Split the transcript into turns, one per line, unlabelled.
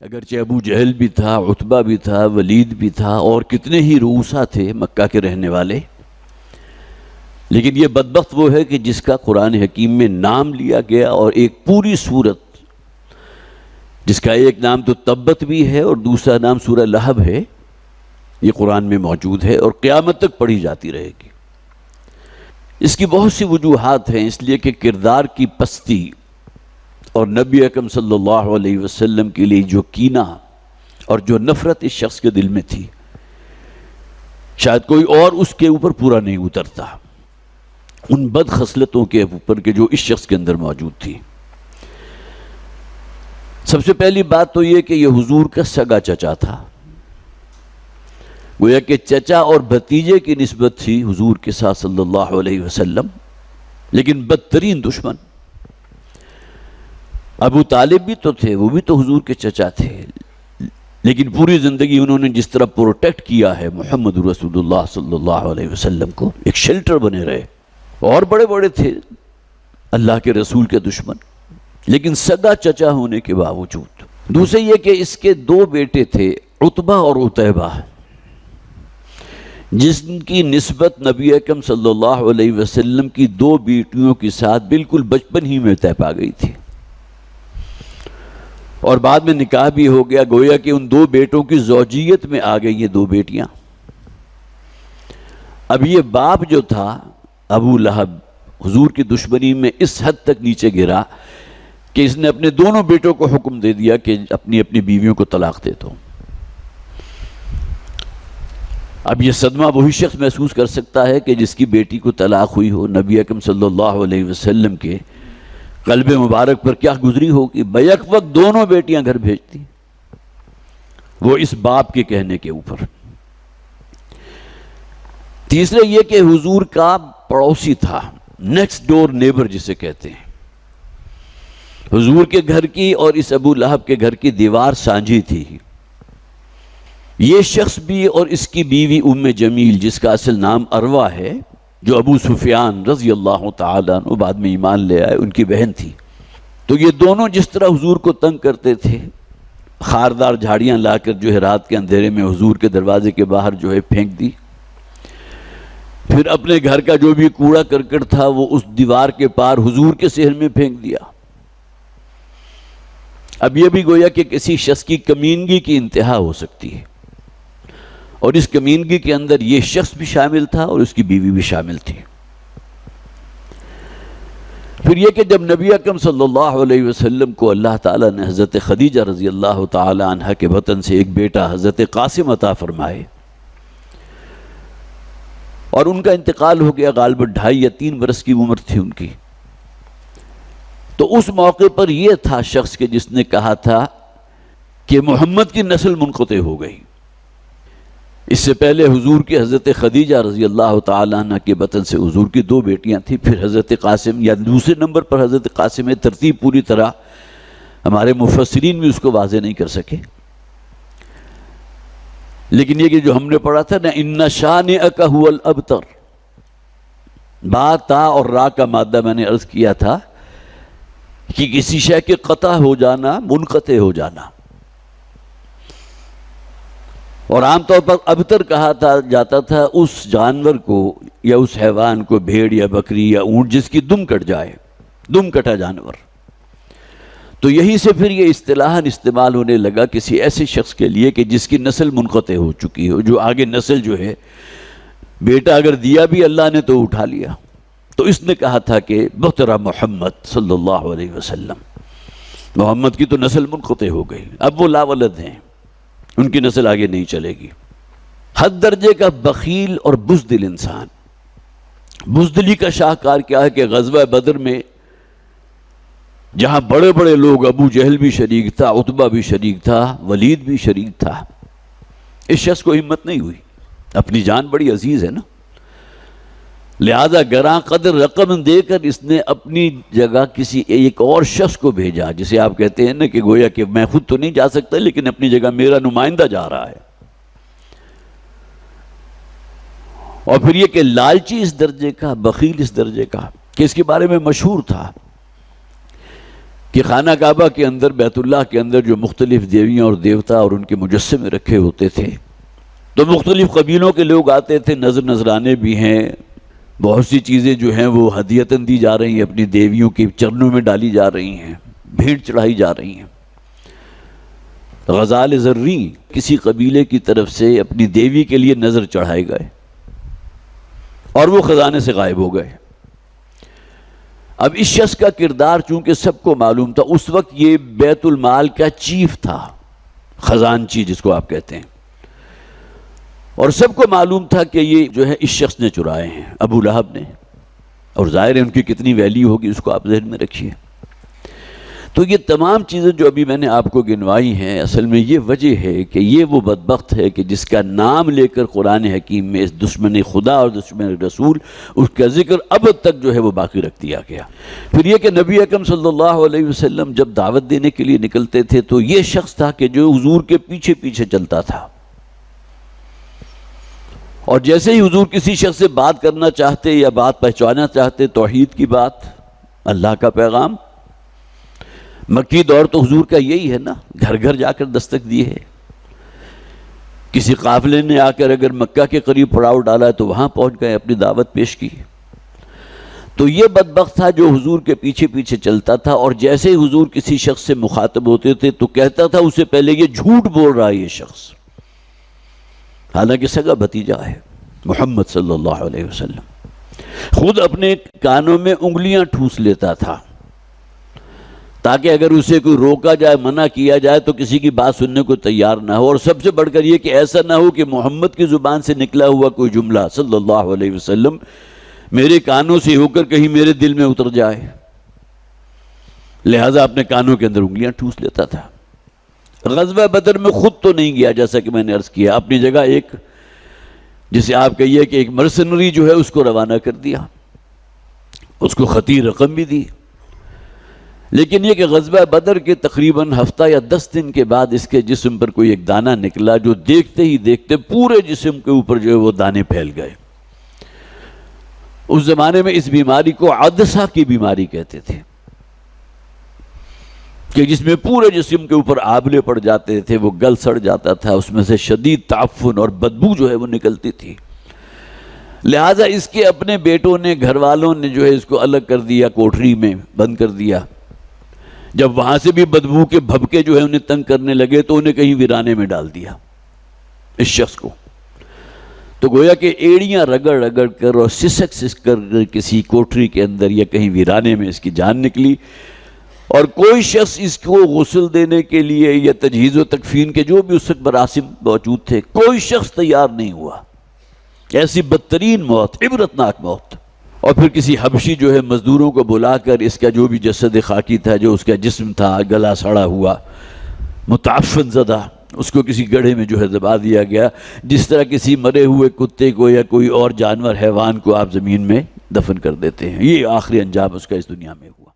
اگرچہ ابو جہل بھی تھا، عتبہ بھی تھا، ولید بھی تھا اور کتنے ہی رؤسا تھے مکہ کے رہنے والے، لیکن یہ بدبخت وہ ہے کہ جس کا قرآن حکیم میں نام لیا گیا، اور ایک پوری سورت جس کا ایک نام تو تبت بھی ہے اور دوسرا نام سورہ لہب ہے، یہ قرآن میں موجود ہے اور قیامت تک پڑھی جاتی رہے گی۔ اس کی بہت سی وجوہات ہیں، اس لیے کہ کردار کی پستی اور نبی اکرم صلی اللہ علیہ وسلم کے لیے جو کینہ اور جو نفرت اس شخص کے دل میں تھی، شاید کوئی اور اس کے اوپر پورا نہیں اترتا، ان بد خصلتوں کے اوپر کہ جو اس شخص کے اندر موجود تھی۔ سب سے پہلی بات تو یہ کہ یہ حضور کا سگا چچا تھا، گویا کہ چچا اور بھتیجے کی نسبت تھی حضور کے ساتھ صلی اللہ علیہ وسلم، لیکن بدترین دشمن۔ ابو طالب بھی تو تھے، وہ بھی تو حضور کے چچا تھے، لیکن پوری زندگی انہوں نے جس طرح پروٹیکٹ کیا ہے محمد رسول اللہ صلی اللہ علیہ وسلم کو، ایک شیلٹر بنے رہے، اور بڑے بڑے تھے اللہ کے رسول کے دشمن، لیکن سگا چچا ہونے کے باوجود۔ دوسرے یہ کہ اس کے دو بیٹے تھے، عتبہ اور عتیبہ، جس کی نسبت نبی اکرم صلی اللہ علیہ وسلم کی دو بیٹیوں کے ساتھ بالکل بچپن ہی میں طے پا گئی تھی، اور بعد میں نکاح بھی ہو گیا، گویا کہ ان دو بیٹوں کی زوجیت میں آ گئی یہ دو بیٹیاں۔ اب یہ باپ جو تھا ابو لہب، حضور کی دشمنی میں اس حد تک نیچے گرا کہ اس نے اپنے دونوں بیٹوں کو حکم دے دیا کہ اپنی اپنی بیویوں کو طلاق دے دو۔ اب یہ صدمہ وہی شخص محسوس کر سکتا ہے کہ جس کی بیٹی کو طلاق ہوئی ہو، نبی اکرم صلی اللہ علیہ وسلم کے قلب مبارک پر کیا گزری ہوگی۔ بیک وقت دونوں بیٹیاں گھر بھیجتی، وہ اس باپ کے کہنے کے اوپر۔ تیسرے یہ کہ حضور کا پڑوسی تھا، نیکسٹ ڈور نیبر جسے کہتے ہیں، حضور کے گھر کی اور اس ابو لہب کے گھر کی دیوار سانجھی تھی۔ یہ شخص بھی اور اس کی بیوی ام جمیل، جس کا اصل نام عروہ ہے، جو ابو سفیان رضی اللہ تعالیٰ عنہ بعد میں ایمان لے آئے، ان کی بہن تھی۔ تو یہ دونوں جس طرح حضور کو تنگ کرتے تھے، خاردار جھاڑیاں لا کر جو ہے رات کے اندھیرے میں حضور کے دروازے کے باہر جو ہے پھینک دی، پھر اپنے گھر کا جو بھی کوڑا کرکٹ تھا وہ اس دیوار کے پار حضور کے صحن میں پھینک دیا۔ اب یہ بھی گویا کہ کسی شخص کی کمینگی کی انتہا ہو سکتی ہے، اور اس کمینگی کے اندر یہ شخص بھی شامل تھا اور اس کی بیوی بھی شامل تھی۔ پھر یہ کہ جب نبی اکرم صلی اللہ علیہ وسلم کو اللہ تعالیٰ نے حضرت خدیجہ رضی اللہ تعالی عنہ کے بطن سے ایک بیٹا حضرت قاسم عطا فرمائے، اور ان کا انتقال ہو گیا، غالباً 2.5 یا 3 برس کی عمر تھی ان کی، تو اس موقع پر یہ تھا شخص کہ جس نے کہا تھا کہ محمد کی نسل منقطع ہو گئی۔ اس سے پہلے حضور کی حضرت خدیجہ رضی اللہ تعالیٰ عنہ کے بطن سے حضور کی 2 بیٹیاں تھیں، پھر حضرت قاسم، یا دوسرے نمبر پر حضرت قاسم ہے۔ ترتیب پوری طرح ہمارے مفسرین بھی اس کو واضح نہیں کر سکے، لیکن یہ کہ جو ہم نے پڑھا تھا نا، ان شانئک ھو الابتر، با تا اور را کا مادہ میں نے عرض کیا تھا کہ کسی شے کے قطع ہو جانا، منقطع ہو جانا، اور عام طور پر ابتر کہا جاتا تھا اس جانور کو یا اس حیوان کو، بھیڑ یا بکری یا اونٹ، جس کی دم کٹ جائے، دم کٹا جانور۔ تو یہی سے پھر یہ اصطلاحاً استعمال ہونے لگا کسی ایسے شخص کے لیے کہ جس کی نسل منقطع ہو چکی ہو، جو آگے نسل جو ہے، بیٹا اگر دیا بھی اللہ نے تو اٹھا لیا۔ تو اس نے کہا تھا کہ بطر محمد صلی اللہ علیہ وسلم، محمد کی تو نسل منقطع ہو گئی، اب وہ لا ولد ہیں، ان کی نسل آگے نہیں چلے گی۔ حد درجے کا بخیل اور بزدل انسان۔ بزدلی کا شاہکار کیا ہے کہ غزوہ بدر میں جہاں بڑے بڑے لوگ، ابو جہل بھی شریک تھا، عتبہ بھی شریک تھا، ولید بھی شریک تھا، اس شخص کو ہمت نہیں ہوئی، اپنی جان بڑی عزیز ہے نا، لہذا گراں قدر رقم دے کر اس نے اپنی جگہ کسی ایک اور شخص کو بھیجا، جسے آپ کہتے ہیں نا کہ گویا کہ میں خود تو نہیں جا سکتا لیکن اپنی جگہ میرا نمائندہ جا رہا ہے۔ اور پھر یہ کہ لالچی اس درجے کا، بخیل اس درجے کا کہ اس کے بارے میں مشہور تھا کہ خانہ کعبہ کے اندر، بیت اللہ کے اندر جو مختلف دیویاں اور دیوتا اور ان کے مجسمے رکھے ہوتے تھے، تو مختلف قبیلوں کے لوگ آتے تھے، نذرانے بھی ہیں، بہت سی چیزیں جو ہیں وہ ہدیتاً دی جا رہی ہیں، اپنی دیویوں کے چرنوں میں ڈالی جا رہی ہیں، بھیٹ چڑھائی جا رہی ہیں۔ غزال زریں کسی قبیلے کی طرف سے اپنی دیوی کے لیے نذر چڑھائے گئے اور وہ خزانے سے غائب ہو گئے۔ اب اس شخص کا کردار چونکہ سب کو معلوم تھا، اس وقت یہ بیت المال کا چیف تھا، خزانچی جس کو آپ کہتے ہیں، اور سب کو معلوم تھا کہ یہ جو ہے اس شخص نے چرائے ہیں، ابو لہب نے، اور ظاہر ہے ان کی کتنی ویلیو ہوگی اس کو آپ ذہن میں رکھیے۔ تو یہ تمام چیزیں جو ابھی میں نے آپ کو گنوائی ہیں، اصل میں یہ وجہ ہے کہ یہ وہ بدبخت ہے کہ جس کا نام لے کر قرآن حکیم میں اس دشمن خدا اور دشمن رسول، اس کا ذکر اب تک جو ہے وہ باقی رکھ دیا گیا۔ پھر یہ کہ نبی اکرم صلی اللہ علیہ وسلم جب دعوت دینے کے لیے نکلتے تھے تو یہ شخص تھا کہ جو حضور کے پیچھے پیچھے چلتا تھا، اور جیسے ہی حضور کسی شخص سے بات کرنا چاہتے یا بات پہنچانا چاہتے، توحید کی بات، اللہ کا پیغام، مکی دور تو حضور کا یہی ہے نا، گھر گھر جا کر دستک دی ہے۔ کسی قافلے نے آ کر اگر مکہ کے قریب پڑاؤ ڈالا ہے تو وہاں پہنچ گئے، اپنی دعوت پیش کی۔ تو یہ بدبخت تھا جو حضور کے پیچھے پیچھے چلتا تھا، اور جیسے ہی حضور کسی شخص سے مخاطب ہوتے تھے تو کہتا تھا اس سے پہلے یہ جھوٹ بول رہا ہے یہ شخص، حالانکہ سگا بھتیجا ہے محمد صلی اللہ علیہ وسلم۔ خود اپنے کانوں میں انگلیاں ٹھوس لیتا تھا تاکہ اگر اسے کوئی روکا جائے، منع کیا جائے تو کسی کی بات سننے کو تیار نہ ہو، اور سب سے بڑھ کر یہ کہ ایسا نہ ہو کہ محمد کی زبان سے نکلا ہوا کوئی جملہ صلی اللہ علیہ وسلم میرے کانوں سے ہو کر کہیں میرے دل میں اتر جائے، لہٰذا اپنے کانوں کے اندر انگلیاں ٹھوس لیتا تھا۔ غزوہ بدر میں خود تو نہیں گیا، جیسا کہ میں نے عرض کیا، اپنی جگہ ایک جسے آپ کہیے کہ ایک مرسنری جو ہے اس کو روانہ کر دیا، اس کو خطیر رقم بھی دی، لیکن یہ کہ غزوہ بدر کے تقریباً ہفتہ یا 10 دن کے بعد اس کے جسم پر کوئی ایک دانہ نکلا جو دیکھتے ہی دیکھتے پورے جسم کے اوپر جو ہے وہ دانے پھیل گئے۔ اس زمانے میں اس بیماری کو عدسہ کی بیماری کہتے تھے، کہ جس میں پورے جسم کے اوپر آبلے پڑ جاتے تھے، وہ گل سڑ جاتا تھا، اس میں سے شدید تعفن اور بدبو جو ہے وہ نکلتی تھی۔ لہٰذا اس کے اپنے بیٹوں نے، گھر والوں نے جو ہے اس کو الگ کر دیا، کوٹری میں بند کر دیا۔ جب وہاں سے بھی بدبو کے بھبکے جو ہے انہیں تنگ کرنے لگے تو انہیں کہیں ویرانے میں ڈال دیا اس شخص کو۔ تو گویا کہ ایڑیاں رگڑ رگڑ کر اور سسک سسک کر کسی کوٹری کے اندر یا کہیں ویرانے میں اس کی جان نکلی، اور کوئی شخص اس کو غسل دینے کے لیے یا تجہیز و تکفین کے جو بھی اس وقت مراسم موجود تھے، کوئی شخص تیار نہیں ہوا۔ ایسی بدترین موت، عبرتناک موت۔ اور پھر کسی حبشی جو ہے مزدوروں کو بلا کر اس کا جو بھی جسد خاکی تھا، جو اس کا جسم تھا گلا سڑا ہوا، متعفن زدہ، اس کو کسی گڑھے میں جو ہے دبا دیا گیا، جس طرح کسی مرے ہوئے کتے کو یا کوئی اور جانور حیوان کو آپ زمین میں دفن کر دیتے ہیں۔ یہ آخری انجام اس کا اس دنیا میں ہوا۔